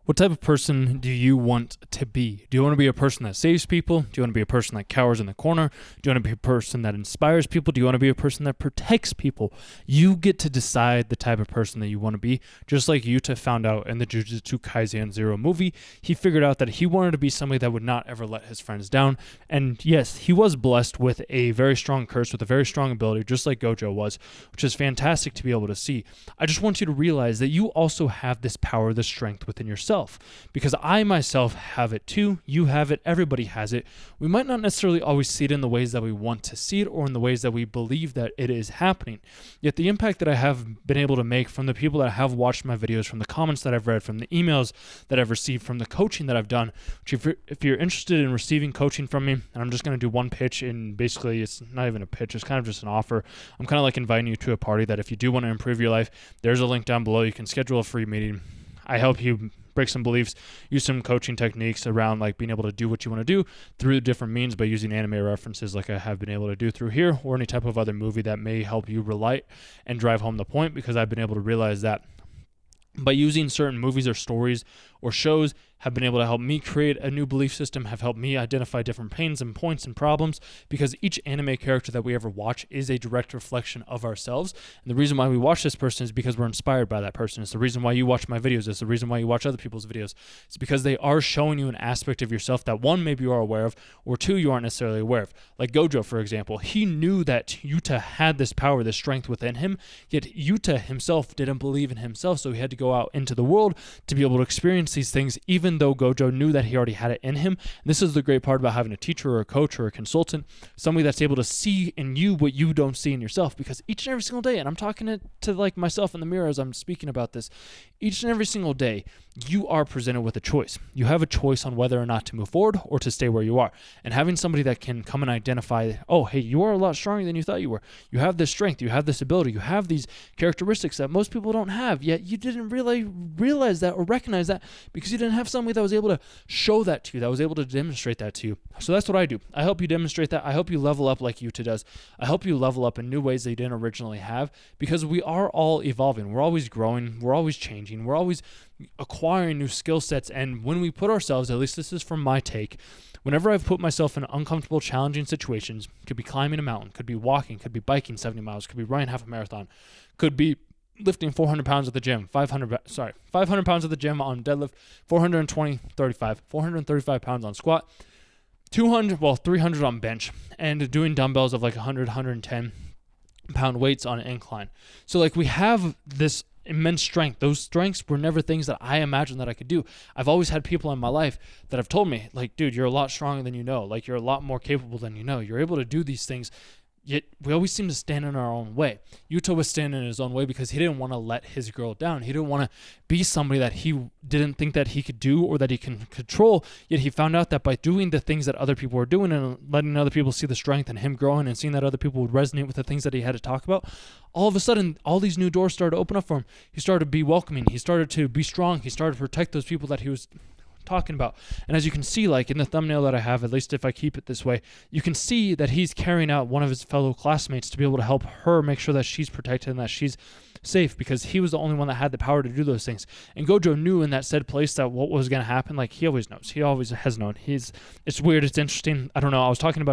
What type of person do you want to be? Do you want to be a person that saves people? Do you want to be a person that cowers in the corner? Do you want to be a person that inspires people? Do you want to be a person that protects people? You get to decide the type of person that you want to be. Just like Yuta found out in the Jujutsu Kaisen Zero movie, he figured out that he wanted to be somebody that would not ever let his friends down. And yes, he was blessed with a very strong curse, with a very strong ability, just like Gojo was, which is fantastic to be able to see. I just want you to realize that you also have this power, this strength within yourself. Because I myself have it too, you have it, everybody has it. We might not necessarily always see it in the ways that we want to see it or in the ways that we believe that it is happening. Yet the impact that I have been able to make from the people that have watched my videos, from the comments that I've read, from the emails that I've received, from the coaching that I've done, which if you're interested in receiving coaching from me, and I'm just going to do one pitch, and basically it's not even a pitch, it's kind of just an offer. I'm kind of like inviting you to a party that if you do want to improve your life, there's a link down below. You can schedule a free meeting. I help you break some beliefs, use some coaching techniques around like being able to do what you want to do through different means by using anime references like I have been able to do through here, or any type of other movie that may help you relate and drive home the point, because I've been able to realize that by using certain movies or stories or shows have been able to help me create a new belief system, have helped me identify different pains and points and problems, because each anime character that we ever watch is a direct reflection of ourselves. And the reason why we watch this person is because we're inspired by that person. It's the reason why you watch my videos. It's the reason why you watch other people's videos. It's because they are showing you an aspect of yourself that, one, maybe you are aware of, or two, you aren't necessarily aware of. Like Gojo, for example, he knew that Yuta had this power, this strength within him, yet Yuta himself didn't believe in himself, so he had to go out into the world to be able to experience these things, even though Gojo knew that he already had it in him. And this is the great part about having a teacher or a coach or a consultant, somebody that's able to see in you what you don't see in yourself. Because each and every single day, and I'm talking to like myself in the mirror as I'm speaking about this, each and every single day, you are presented with a choice. You have a choice on whether or not to move forward or to stay where you are. And having somebody that can come and identify, oh, hey, you are a lot stronger than you thought you were. You have this strength, you have this ability, you have these characteristics that most people don't have, yet you didn't really realize that or recognize that because you didn't have somebody that was able to show that to you, that was able to demonstrate that to you. So that's what I do. I help you demonstrate that. I help you level up like Yuta does. I help you level up in new ways that you didn't originally have, because we are all evolving. We're always growing. We're always changing. We're always acquiring new skill sets. And when we put ourselves, at least this is from my take, whenever I've put myself in uncomfortable, challenging situations, could be climbing a mountain, could be walking, could be biking 70 miles, could be running half a marathon, could be lifting 400 pounds at the gym, 500 pounds at the gym on deadlift, 435 pounds on squat, 300 on bench, and doing dumbbells of like 110 pound weights on an incline. So like we have this immense strength. Those strengths were never things that I imagined that I could do. I've always had people in my life that have told me, like, dude, you're a lot stronger than you know. Like, you're a lot more capable than you know. You're able to do these things. Yet we always seem to stand in our own way. Yuta was standing in his own way because he didn't want to let his girl down. He didn't want to be somebody that he didn't think that he could do or that he can control. Yet he found out that by doing the things that other people were doing and letting other people see the strength and him growing and seeing that other people would resonate with the things that he had to talk about, all of a sudden, all these new doors started to open up for him. He started to be welcoming. He started to be strong. He started to protect those people that he was talking about. And as you can see, like in the thumbnail that I have, at least if I keep it this way, you can see that he's carrying out one of his fellow classmates to be able to help her make sure that she's protected and that she's safe, because he was the only one that had the power to do those things. And Gojo knew in that said place that what was going to happen. Like, he always knows. He always has known. It's weird. It's interesting. I don't know. I was talking to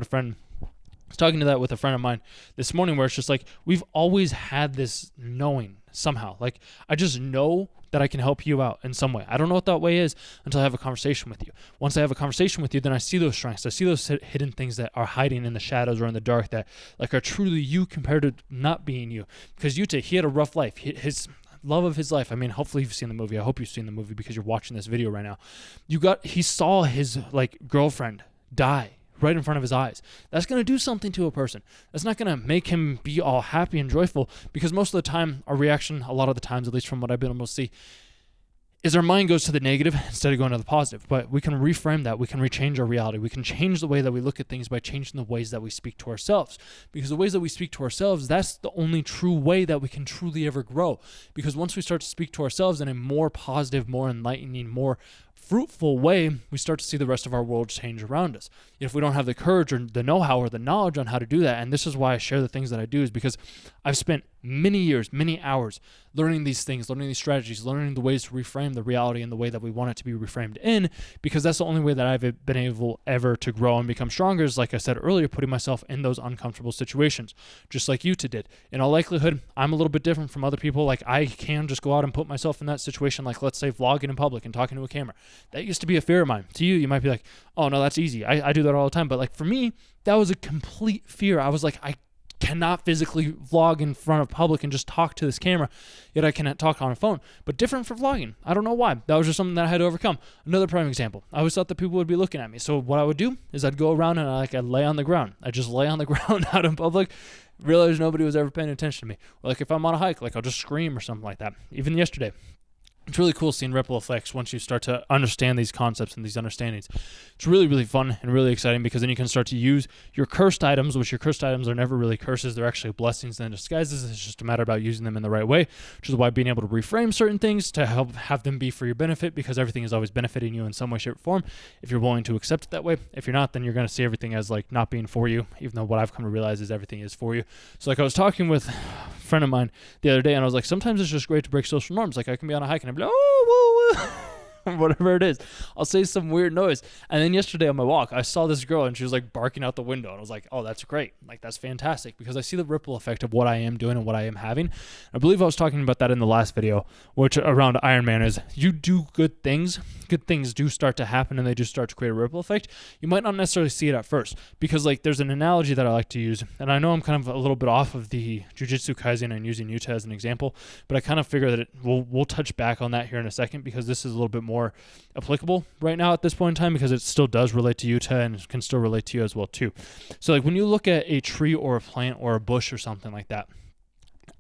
that with a friend of mine this morning, where it's just like, we've always had this knowing somehow. Like, I just know that I can help you out in some way. I don't know what that way is until I have a conversation with you. Once I have a conversation with you, then I see those strengths. I see those hidden things that are hiding in the shadows or in the dark that like are truly you compared to not being you. Because Yuta, he had a rough life. His love of his life. I mean, hopefully you've seen the movie. I hope you've seen the movie because you're watching this video right now. He saw his like girlfriend die right in front of his eyes. That's going to do something to a person. That's not going to make him be all happy and joyful, because most of the time, our reaction, a lot of the times, at least from what I've been able to see, is our mind goes to the negative instead of going to the positive. But we can reframe that. We can rechange our reality. We can change the way that we look at things by changing the ways that we speak to ourselves. Because the ways that we speak to ourselves, that's the only true way that we can truly ever grow. Because once we start to speak to ourselves in a more positive, more enlightening, more fruitful way, we start to see the rest of our world change around us. If we don't have the courage or the know-how or the knowledge on how to do that, and this is why I share the things that I do, is because I've spent many years, many hours learning these things, learning these strategies, learning the ways to reframe the reality in the way that we want it to be reframed in, because that's the only way that I've been able ever to grow and become stronger is, like I said earlier, putting myself in those uncomfortable situations, just like Yuta did. In all likelihood, I'm a little bit different from other people. Like, I can just go out and put myself in that situation, like, let's say, vlogging in public and talking to a camera. That used to be a fear of mine. To you might be like, oh, no, that's easy. I do that all the time. But, like, for me, that was a complete fear. I was like, I cannot physically vlog in front of public and just talk to this camera, yet I cannot talk on a phone. But different for vlogging. I don't know why. That was just something that I had to overcome. Another prime example. I always thought that people would be looking at me. So what I would do is I'd go around and I'd lay on the ground. I just lay on the ground out in public, realize nobody was ever paying attention to me. Or like if I'm on a hike, like I'll just scream or something like that. Even yesterday. It's really cool seeing ripple effects once you start to understand these concepts and these understandings. It's really, really fun and really exciting, because then you can start to use your cursed items, which your cursed items are never really curses. They're actually blessings and disguises. It's just a matter about using them in the right way, which is why being able to reframe certain things to help have them be for your benefit, because everything is always benefiting you in some way, shape, or form. If you're willing to accept it that way. If you're not, then you're going to see everything as like not being for you, even though what I've come to realize is everything is for you. So like I was talking with a friend of mine the other day, and I was like, sometimes it's just great to break social norms. Like I can be on a hike and I'd be like, oh, woo, woo. Whatever it is, I'll say some weird noise. And then yesterday on my walk, I saw this girl and she was like barking out the window, and I was like, oh, that's great. Like, that's fantastic, because I see the ripple effect of what I am doing and what I am having. I believe I was talking about that in the last video, which around Iron Man, is you do good things do start to happen, and they do start to create a ripple effect. You might not necessarily see it at first, because like there's an analogy that I like to use, and I know I'm kind of a little bit off of the Jujutsu Kaisen and using Yuta as an example, but I kind of figure that we'll touch back on that here in a second, because this is a little bit more applicable right now at this point in time, because it still does relate to Yuta and can still relate to you as well too. So like when you look at a tree or a plant or a bush or something like that,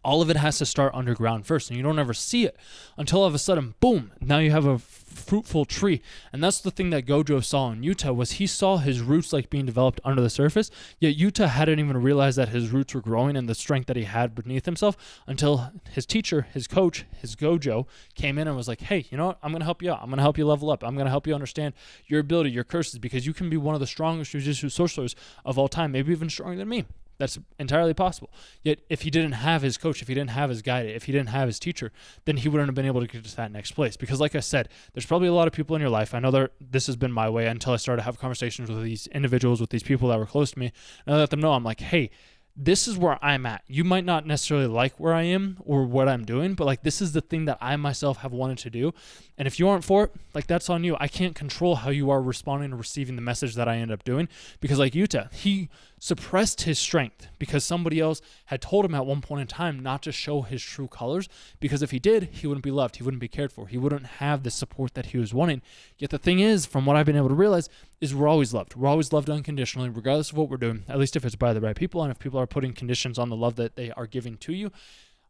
all of it has to start underground first, and you don't ever see it until all of a sudden, boom, now you have a fruitful tree. And that's the thing that Gojo saw in Yuta, was he saw his roots like being developed under the surface, yet Yuta hadn't even realized that his roots were growing and the strength that he had beneath himself, until his teacher, his coach, his Gojo came in and was like, hey, you know what, I'm going to help you out. I'm going to help you level up. I'm going to help you understand your ability, your curses, because you can be one of the strongest Jujutsu sorcerers of all time, maybe even stronger than me. That's entirely possible. Yet if he didn't have his coach, if he didn't have his guide, if he didn't have his teacher, then he wouldn't have been able to get to that next place. Because like I said, there's probably a lot of people in your life. I know that this has been my way until I started to have conversations with these individuals, with these people that were close to me. And I let them know, I'm like, hey, this is where I'm at. You might not necessarily like where I am or what I'm doing, but like this is the thing that I myself have wanted to do. And if you aren't for it, like that's on you. I can't control how you are responding or receiving the message that I end up doing, because like Yuta, he suppressed his strength because somebody else had told him at one point in time not to show his true colors, because if he did, he wouldn't be loved, he wouldn't be cared for, he wouldn't have the support that he was wanting. Yet the thing is, from what I've been able to realize, is we're always loved. We're always loved unconditionally, regardless of what we're doing, at least if it's by the right people, and if people are putting conditions on the love that they are giving to you.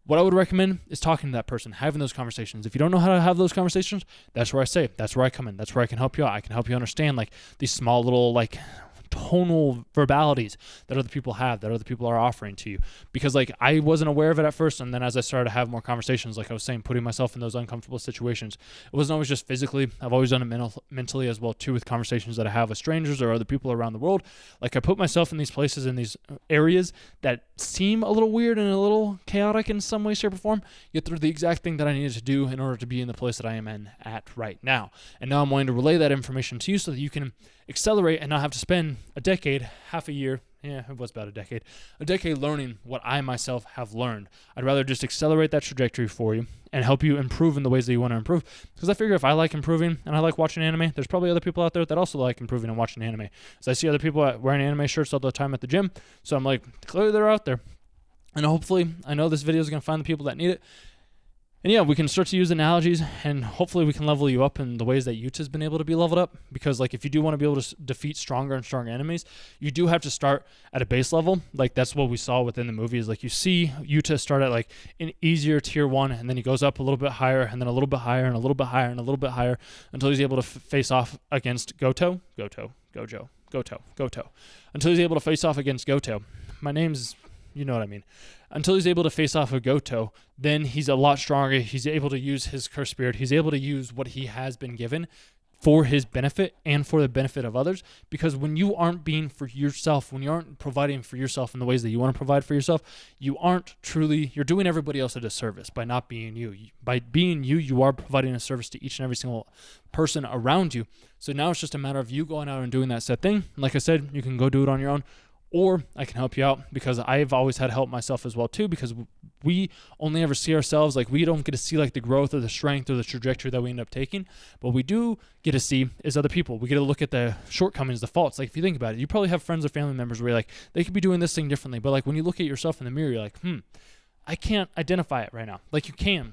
What I would recommend is talking to that person, having those conversations. If you don't know how to have those conversations, that's where I say, that's where I come in. That's where I can help you out. I can help you understand like these small little like tonal verbalities that other people have, that other people are offering to you. Because like I wasn't aware of it at first, and then as I started to have more conversations, like I was saying, putting myself in those uncomfortable situations, it wasn't always just physically. I've always done it mentally as well too, with conversations that I have with strangers or other people around the world. Like I put myself in these places, in these areas that seem a little weird and a little chaotic in some way, shape, or form, yet they're the exact thing that I needed to do in order to be in the place that I am at right now. And now I'm wanting to relay that information to you so that you can accelerate and not have to spend a decade, half a year, it was about a decade learning what I myself have learned. I'd rather just accelerate that trajectory for you and help you improve in the ways that you want to improve. Because I figure if I like improving and I like watching anime, there's probably other people out there that also like improving and watching anime. So I see other people wearing anime shirts all the time at the gym. So I'm like, clearly they're out there. And hopefully, I know this video is going to find the people that need it. And yeah, we can start to use analogies, and hopefully we can level you up in the ways that Yuta's been able to be leveled up. Because like if you do want to be able to defeat stronger and stronger enemies, you do have to start at a base level. Like that's what we saw within the movie, is like you see Yuta start at like an easier tier 1, and then he goes up a little bit higher, and then a little bit higher, and a little bit higher, and a little bit higher, until he's able to face off against Gojo, until he's able to face off against Gojo. My name's, you know what I mean. Until he's able to face off with Gojo, then he's a lot stronger. He's able to use his cursed spirit. He's able to use what he has been given for his benefit and for the benefit of others. Because when you aren't being for yourself, when you aren't providing for yourself in the ways that you want to provide for yourself, you're doing everybody else a disservice by not being you. By being you, you are providing a service to each and every single person around you. So now it's just a matter of you going out and doing that said thing. Like I said, you can go do it on your own, or I can help you out, because I've always had help myself as well too, because we only ever see ourselves, like we don't get to see like the growth or the strength or the trajectory that we end up taking. But what we do get to see is other people. We get to look at the shortcomings, the faults. Like if you think about it, you probably have friends or family members where you're like, they could be doing this thing differently. But like when you look at yourself in the mirror, you're like, I can't identify it right now. Like you can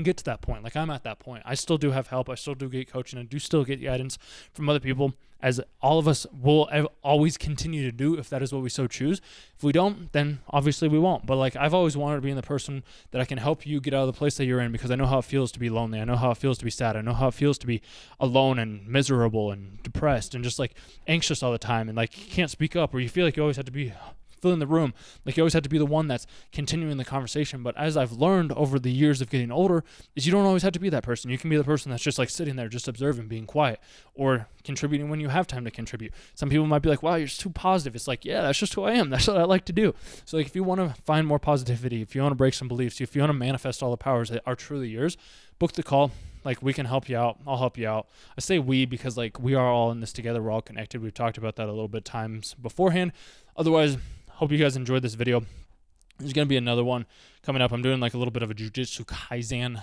get to that point. Like I'm at that point. I still do have help. I still do get coaching. I do still get guidance from other people, as all of us will always continue to do if that is what we so choose. If we don't, then obviously we won't. But like I've always wanted to be in the person that I can help you get out of the place that you're in, because I know how it feels to be lonely. I know how it feels to be sad. I know how it feels to be alone and miserable and depressed and just like anxious all the time, and like you can't speak up, or you feel like you always have to be filling the room. Like you always have to be the one that's continuing the conversation. But as I've learned over the years of getting older, is you don't always have to be that person. You can be the person that's just like sitting there, just observing, being quiet, or contributing when you have time to contribute. Some people might be like, wow, you're too positive. It's like, yeah, that's just who I am. That's what I like to do. So like if you want to find more positivity, if you want to break some beliefs, if you want to manifest all the powers that are truly yours, book the call. Like we can help you out. I'll help you out. I say we because like we are all in this together. We're all connected. We've talked about that a little bit times beforehand. Otherwise, hope you guys enjoyed this video. There's going to be another one coming up. I'm doing like a little bit of a Jujutsu Kaisen.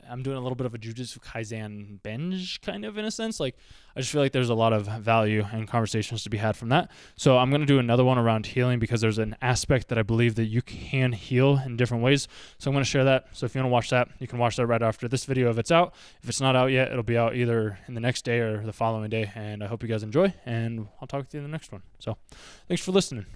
I'm doing a little bit of a Jujutsu Kaisen binge, kind of, in a sense. Like, I just feel like there's a lot of value and conversations to be had from that. So I'm going to do another one around healing, because there's an aspect that I believe that you can heal in different ways. So I'm going to share that. So if you want to watch that, you can watch that right after this video if it's out. If it's not out yet, it'll be out either in the next day or the following day. And I hope you guys enjoy, and I'll talk to you in the next one. So thanks for listening.